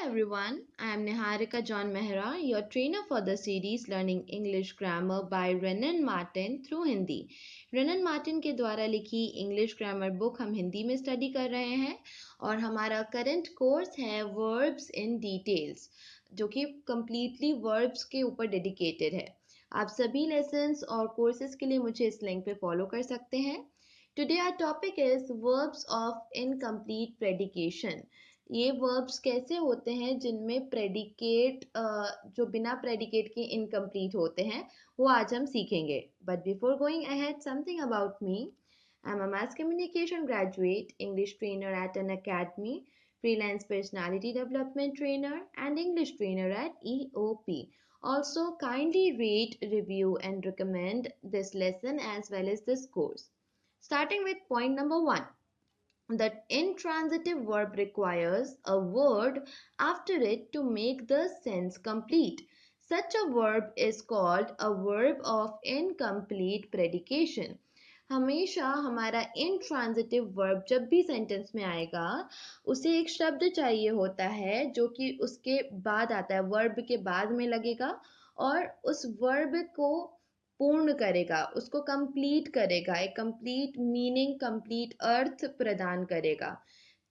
everyone, I am Niharika John Mehra, your trainer for the series Learning English Grammar by Renan Martin through Hindi. Renan Martin के द्वारा लिखी English grammar book हम हिंदी में study कर रहे हैं और हमारा करंट कोर्स है वर्ब्स इन डिटेल्स जो कि कम्प्लीटली वर्ब्स के ऊपर डेडिकेटेड है। आप सभी लेसन्स और कोर्सेज के लिए मुझे इस लिंक पे फॉलो कर सकते हैं। Today our topic is verbs of incomplete predication. ये वर्ब्स कैसे होते हैं जिनमें प्रेडिकेट जो बिना प्रेडिकेट के इनकम्प्लीट होते हैं वो आज हम सीखेंगे। But before going ahead something about me, I am a mass communication graduate, English trainer at an academy, freelance personality development trainer and English trainer at EOP. Also kindly rate, review and recommend this lesson as well as this course. Starting with point number 1. The intransitive verb requires a word after it to make the sense complete. Such a verb is called a verb of incomplete predication. हमेशा हमारा intransitive verb जब भी sentence में आएगा उसे एक शब्द चाहिए होता है जो कि उसके बाद आता है, वर्ब के बाद में लगेगा और उस वर्ब को पूर्ण करेगा, उसको कंप्लीट करेगा, एक कंप्लीट मीनिंग, कंप्लीट अर्थ प्रदान करेगा।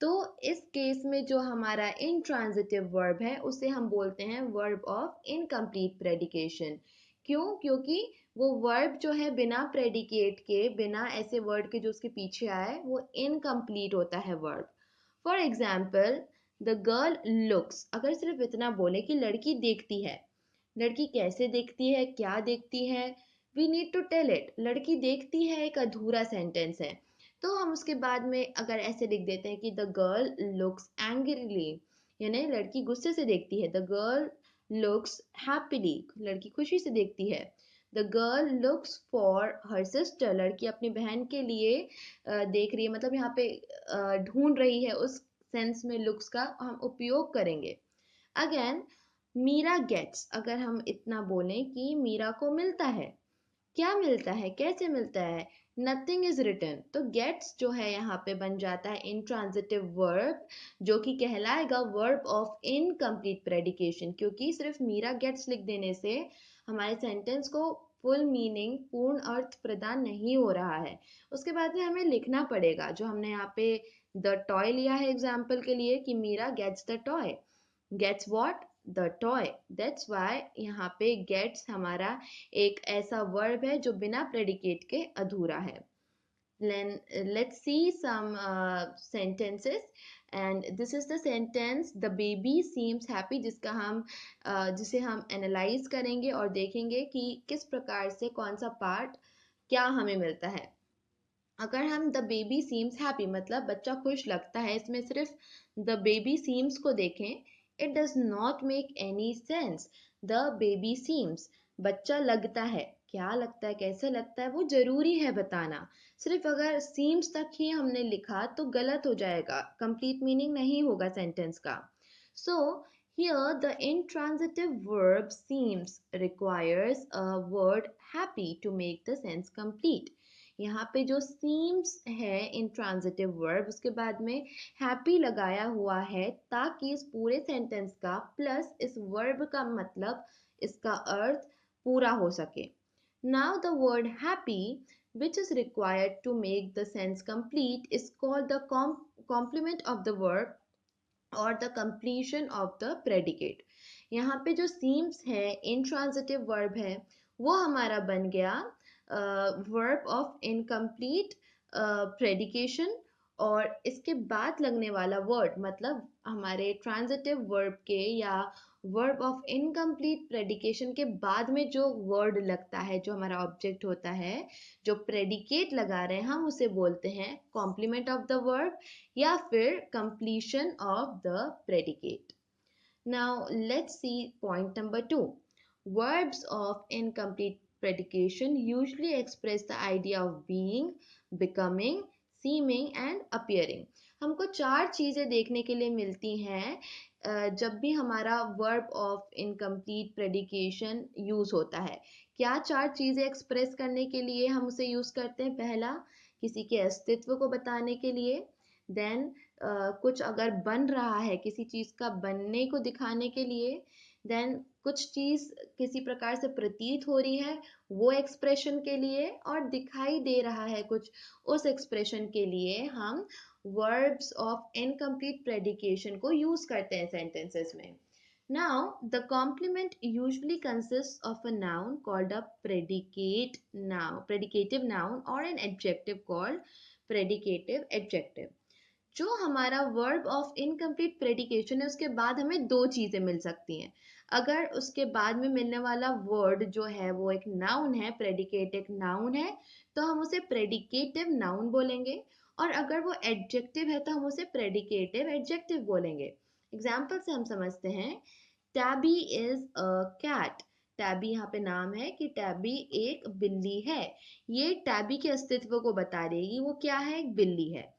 तो इस केस में जो हमारा इंट्रांजिटिव वर्ब है उसे हम बोलते हैं वर्ब ऑफ इनकम्प्लीट प्रेडिकेशन। क्यों? क्योंकि वो वर्ब जो है बिना प्रेडिकेट के, बिना ऐसे वर्ड के जो उसके पीछे आए, वो इनकम्प्लीट होता है verb. For example, the girl looks, अगर सिर्फ इतना बोले कि लड़की देखती है, लड़की कैसे देखती है, क्या देखती है, we need to tell it. लड़की देखती है एक अधूरा सेंटेंस है, तो हम उसके बाद में अगर ऐसे लिख देते हैं कि द गर्ल लुक्स एंग्रीली, यानी लड़की गुस्से से देखती है। द गर्ल लुक्स हैप्पीली, लड़की खुशी से देखती है। The girl looks for her sister, लड़की अपनी बहन के लिए देख रही है, मतलब यहाँ पे ढूंढ रही है, उस सेंस में लुक्स का हम उपयोग करेंगे। अगेन, मीरा गेट्स, अगर हम इतना बोलें कि मीरा को मिलता है, क्या मिलता है, कैसे मिलता है, नथिंग इज रिटन, तो गेट्स जो है यहाँ पे बन जाता है इंट्रांजिटिव वर्ब जो कि कहलाएगा वर्ब ऑफ इनकम्प्लीट प्रेडिकेशन, क्योंकि सिर्फ मीरा गेट्स लिख देने से हमारे सेंटेंस को फुल मीनिंग, पूर्ण अर्थ प्रदान नहीं हो रहा है। उसके बाद में हमें लिखना पड़ेगा, जो हमने यहाँ पे द टॉय लिया है एग्जाम्पल के लिए कि Meera gets the toy, gets what, the toy. That's why यहाँ पे गेट्स हमारा एक ऐसा वर्ब है जो बिना प्रेडिकेट के अधूरा है। Let's see some sentences, and this is the sentence the baby seems happy, जिसे हम एनालाइज करेंगे और देखेंगे कि किस प्रकार से कौन सा पार्ट क्या हमें मिलता है। अगर हम द बेबी सीम्स हैप्पी मतलब बच्चा खुश लगता है, इसमें सिर्फ द बेबी सीम्स को देखें, it does not make any sense. The baby seems, बच्चा लगता है, क्या लगता है, कैसे लगता है, वो जरूरी है बताना। सिर्फ अगर सीम्स तक ही हमने लिखा तो गलत हो जाएगा, कंप्लीट मीनिंग नहीं होगा सेंटेंस का। सो here the intransitive verb seems requires a word happy to make the sense complete. यहाँ पे जो seems है intransitive verb, उसके बाद में happy लगाया हुआ है ताकि इस पूरे सेंटेंस का प्लस इस वर्ब का मतलब, इसका अर्थ पूरा हो सके। Now the word happy which is required to make the sense complete is called the complement of the verb और the completion of the predicate। यहाँ पे जो seems है intransitive verb है वो हमारा बन गया verb of incomplete predication, और इसके बाद लगने वाला word मतलब हमारे transitive verb के या verb of incomplete predication के बाद में जो word लगता है, जो हमारा object होता है, जो predicate लगा रहे हैं, हम उसे बोलते हैं complement of the verb या फिर completion of the predicate. Now let's see point number 2. Verbs of incomplete predication usually express the idea of being, becoming, seeming and appearing. हमको 4 चीज़ें देखने के लिए मिलती हैं जब भी हमारा verb of incomplete predication use होता है। क्या 4 चीज़ें एक्सप्रेस करने के लिए हम उसे यूज़ करते हैं? पहला, किसी के अस्तित्व को बताने के लिए, देन कुछ अगर बन रहा है, किसी चीज़ का बनने को दिखाने के लिए, देन कुछ चीज़ किसी प्रकार से प्रतीत हो रही है वो एक्सप्रेशन के लिए, और दिखाई दे रहा है कुछ, उस एक्सप्रेशन के लिए हम वर्ब्स ऑफ इनकम्प्लीट प्रेडिकेशन को यूज करते हैं सेंटेंसेस में. Now, the complement usually consists of a noun called a predicative noun, or an adjective called predicative adjective. जो हमारा वर्ब ऑफ इनकम्प्लीट प्रेडिकेशन है उसके बाद हमें दो चीज़ें मिल सकती हैं. अगर उसके बाद में मिलने वाला वर्ड जो है वो एक नाउन है, प्रेडिकेट एक नाउन है, तो हम उसे प्रेडिकेटिव नाउन बोलेंगे. और अगर वो एडजेक्टिव है तो हम उसे प्रेडिकेटिव एडजेक्टिव बोलेंगे. एग्जाम्पल से हम समझते हैं. Tabby is a cat. Tabby यहाँ पे नाम है कि टैबी एक बिल्ली है. ये टैबी के अस्तित्व को बता रही, वो क्या है, एक बिल्ली है.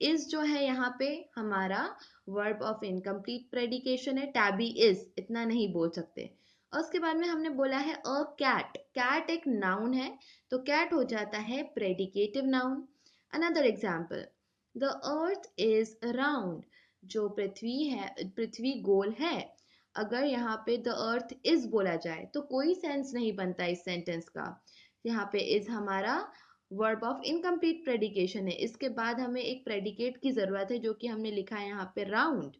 इज जो है यहाँ पे हमारा वर्ब ऑफ इनकम्प्लीट प्रेडिकेशन है. टैबी इज इतना नहीं बोल सकते. और उसके बाद में हमने बोला है अ कैट. कैट एक नाउन है, तो कैट हो जाता है predicative noun. Another example. The earth is round. जो पृथ्वी है, पृथ्वी गोल है. अगर यहाँ पे द अर्थ इज बोला जाए तो कोई सेंस नहीं बनता इस सेंटेंस का. यहाँ पे इज हमारा वर्ब ऑफ इनकम्प्लीट प्रेडिकेशन है. इसके बाद हमें एक प्रेडिकेट की ज़रूरत है, जो कि हमने लिखा है यहाँ पे राउंड.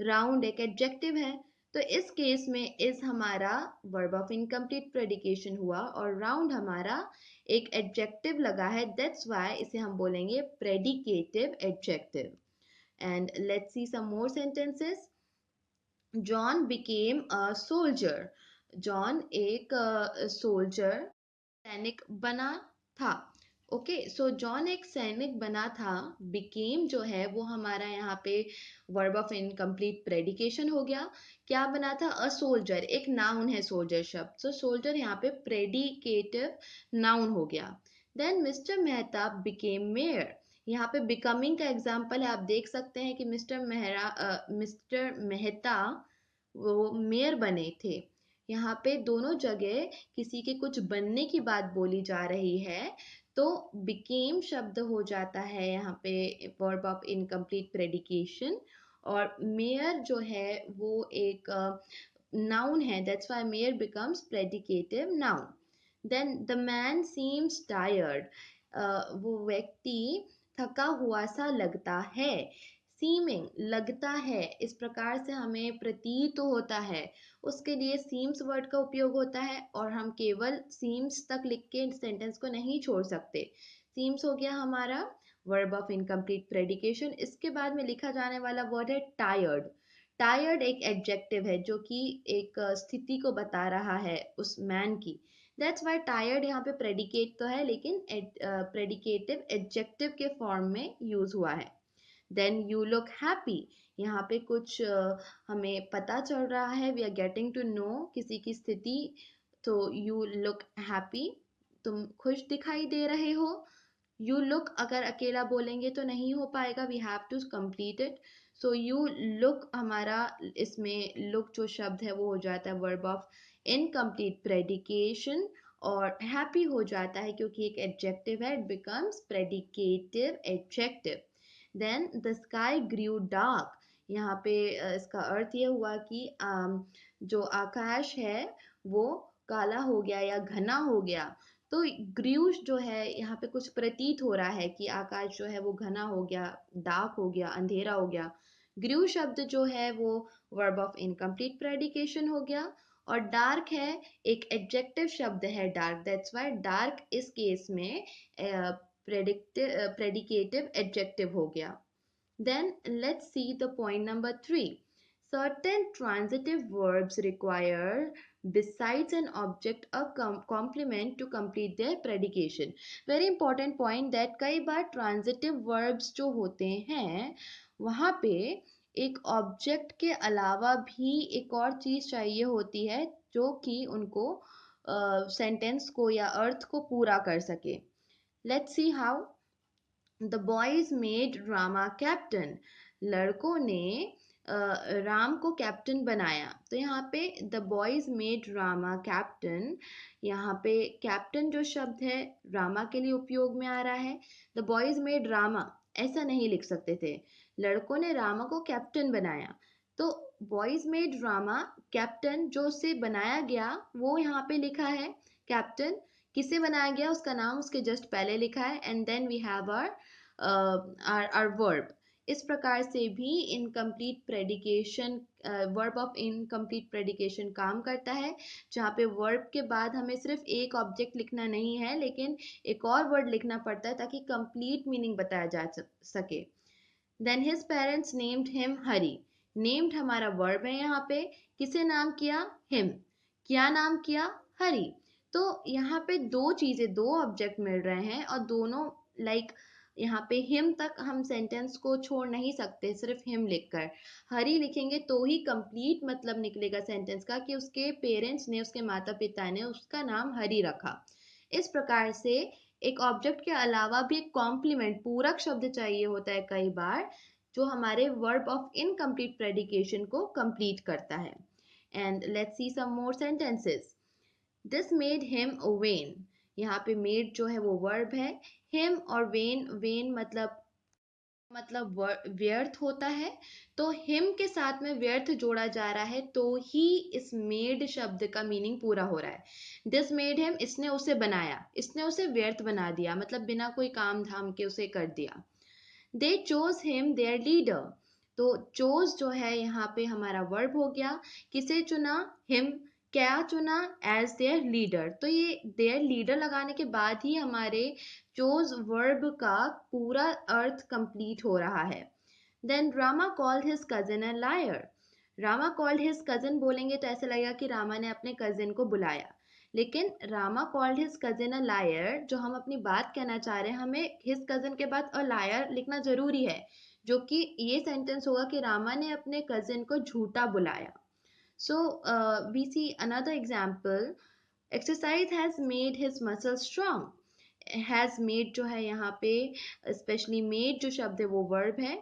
राउंड एक एडजेक्टिव है, तो इस केस में इज हमारा वर्ब ऑफ इनकम्प्लीट प्रेडिकेशन हुआ और राउंड हमारा एक एडजेक्टिव लगा है. दैट्स वाई इसे हम बोलेंगे predicative adjective. And let's see some more sentences. John became a soldier. John एक सोल्जर, सैनिक बना था. ओके, सो जॉन एक सैनिक बना था. बिकेम जो है वो हमारा यहाँ पे वर्ब ऑफ इनकम्प्लीट प्रेडिकेशन हो गया. क्या बना था, अ सोल्जर एक नाउन है सोल्जर शब्द, सो सोल्जर यहाँ पे प्रेडिकेटिव नाउन हो गया. Then mister Mehta became mayor. यहाँ पे बिकमिंग का एग्जाम्पल है, आप देख सकते हैं कि मिस्टर मेहता वो मेयर बने थे. यहाँ पे दोनों जगह किसी के कुछ बनने की बात बोली जा रही है, तो बिकेम शब्द हो जाता है यहाँ पे वर्ब ऑफ इनकम्प्लीट प्रेडिकेशन. और मेयर जो है वो एक नाउन है. That's why mayor becomes predicative noun. Then the man seems tired. वो व्यक्ति थका हुआ सा लगता है. सीमिंग लगता है, इस प्रकार से हमें प्रतीत होता है, उसके लिए सीम्स वर्ड का उपयोग होता है. और हम केवल सीम्स तक लिख के सेंटेंस को नहीं छोड़ सकते. सीम्स हो गया हमारा वर्ब ऑफ इनकम्प्लीट प्रेडिकेशन. इसके बाद में लिखा जाने वाला वर्ड है टायर्ड. टायर्ड एक एडजेक्टिव है जो कि एक स्थिति को बता रहा है उस मैन की. दैट्स वाई टायर्ड यहाँ पे प्रेडिकेट तो है, लेकिन प्रेडिकेटिव एडजेक्टिव के फॉर्म में यूज हुआ है. Then you look happy. यहाँ पे कुछ हमें पता चल रहा है, we are getting to know किसी की स्थिति. तो यू लुक हैप्पी, तुम खुश दिखाई दे रहे हो. यू लुक अगर अकेला बोलेंगे तो नहीं हो पाएगा, we have to complete it. So you look हमारा, इसमें लुक जो शब्द है वो हो जाता है वर्ब ऑफ इनकम्प्लीट प्रेडिकेशन. और हैप्पी हो जाता है क्योंकि एक एडजेक्टिव है, it becomes predicative adjective. Then the sky grew dark. यहाँ पे इसका अर्थ ये हुआ कि जो आकाश है वो काला हो गया या घना हो गया. तो ग्रीव्स जो है यहाँ पे कुछ प्रतीत हो रहा है कि आकाश जो है वो घना हो गया, डार्क हो गया, अंधेरा हो गया. ग्रीव शब्द जो है वो वर्ब ऑफ इनकम्प्लीट प्रेडिकेशन हो गया. और डार्क है एक एडजेक्टिव शब्द है, डार्क. दैट्स व्हाई डार्क इस केस में प्रेडिकेटिव एडजेक्टिव हो गया. Then let's see the point number 3. Certain transitive verbs require, besides an object, a complement to complete their predication. Very important point that कई बार transitive verbs जो होते हैं वहाँ पे एक ऑब्जेक्ट के अलावा भी एक और चीज़ चाहिए होती है जो कि उनको सेंटेंस को या अर्थ को पूरा कर सके. Let's see how. The boys made Rama captain. लड़कों ने राम को कैप्टन बनाया. तो यहाँ पे the boys made Rama captain, यहाँ पे कैप्टन जो शब्द है रामा के लिए उपयोग में आ रहा है. द बॉयज मेड रामा ऐसा नहीं लिख सकते थे. लड़कों ने रामा को कैप्टन बनाया। तो बॉयज मेड रामा कैप्टन, जो उसे बनाया गया वो यहाँ पे लिखा है कैप्टन। किसे बनाया गया उसका नाम उसके जस्ट पहले लिखा है, and then we have are verb. इस प्रकार से भी incomplete predication, verb of incomplete predication काम करता है, जहाँ पे वर्ब के बाद हमें सिर्फ एक ऑब्जेक्ट लिखना नहीं है लेकिन एक और वर्ड लिखना पड़ता है ताकि कंप्लीट मीनिंग बताया जा सके। Then his parents named him Hari. Named हमारा वर्ब है यहाँ पे। किसे नाम किया? हिम। क्या नाम किया? हरी। तो यहाँ पे दो चीजें, दो ऑब्जेक्ट मिल रहे हैं और दोनों लाइक यहाँ पे हिम तक हम सेंटेंस को छोड़ नहीं सकते सिर्फ हिम लिखकर। हरी लिखेंगे तो ही कंप्लीट मतलब निकलेगा सेंटेंस का कि उसके पेरेंट्स ने, उसके माता पिता ने उसका नाम हरी रखा। इस प्रकार से एक ऑब्जेक्ट के अलावा भी एक कॉम्प्लीमेंट, पूरक शब्द चाहिए होता है कई बार, जो हमारे वर्ब ऑफ इनकम्प्लीट प्रेडिकेशन को कंप्लीट करता है। And let's see some more sentences. This made him a vain. यहाँ पे मेड जो है वो वर्ब है। हिम और वेन, वेन मतलब व्यर्थ होता है, तो हिम के साथ में व्यर्थ जोड़ा जा रहा है तो ही इस मेड शब्द का मीनिंग पूरा हो रहा है। दिस मेड हिम, इसने उसे बनाया, इसने उसे व्यर्थ बना दिया, मतलब बिना कोई काम धाम के उसे कर दिया। दे चोज हिम देयर लीडर। तो चोज जो है यहाँ पे हमारा वर्ब हो गया। किसे चुना? हिम। क्या चुना? As their leader. तो ये देयर लीडर लगाने के बाद ही हमारे चोज वर्ब का पूरा अर्थ कंप्लीट हो रहा है। Then Rama called his cousin a liar. Rama called his cousin बोलेंगे तो ऐसा लगेगा कि रामा ने अपने कजिन को बुलाया, लेकिन Rama called his cousin a lawyer, जो हम अपनी बात कहना चाह रहे हैं, हमें हिज कजिन के बाद अ लायर लिखना जरूरी है, जो कि ये सेंटेंस होगा कि रामा ने अपने कजिन को झूठा बुलाया। So we see another example. Exercise has made his muscle strong. Has made जो है यहाँ पे स्पेशली मेड जो शब्द है वो वर्ब है।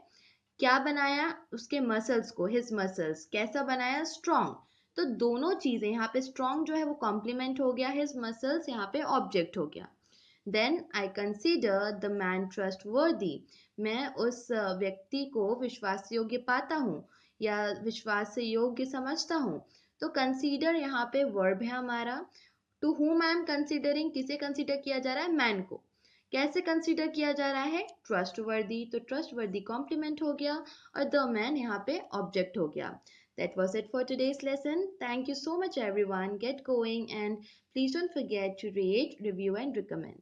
क्या बनाया? उसके मसल्स को, हिज मसल्स। कैसा बनाया? स्ट्रॉन्ग। तो दोनों चीजें यहाँ पे, स्ट्रॉन्ग जो है वो कॉम्प्लीमेंट हो गया, हिज मसल्स यहाँ पे ऑब्जेक्ट हो गया। Then I consider the man trustworthy. मैं उस व्यक्ति को विश्वास योग्य पाता हूँ या विश्वास से योग्य समझता हूँ। तो कंसीडर यहाँ पे वर्ब है हमारा। To whom I am considering, किसे कंसिडर किया जा रहा है? मैन को। कैसे कंसिडर किया जा रहा है? ट्रस्ट वर्दी। तो ट्रस्ट वर्दी कॉम्प्लीमेंट हो गया और द मैन यहाँ पे ऑब्जेक्ट हो गया। That was it for today's lesson. Thank you so much everyone. Get going and please don't forget to rate, review and recommend.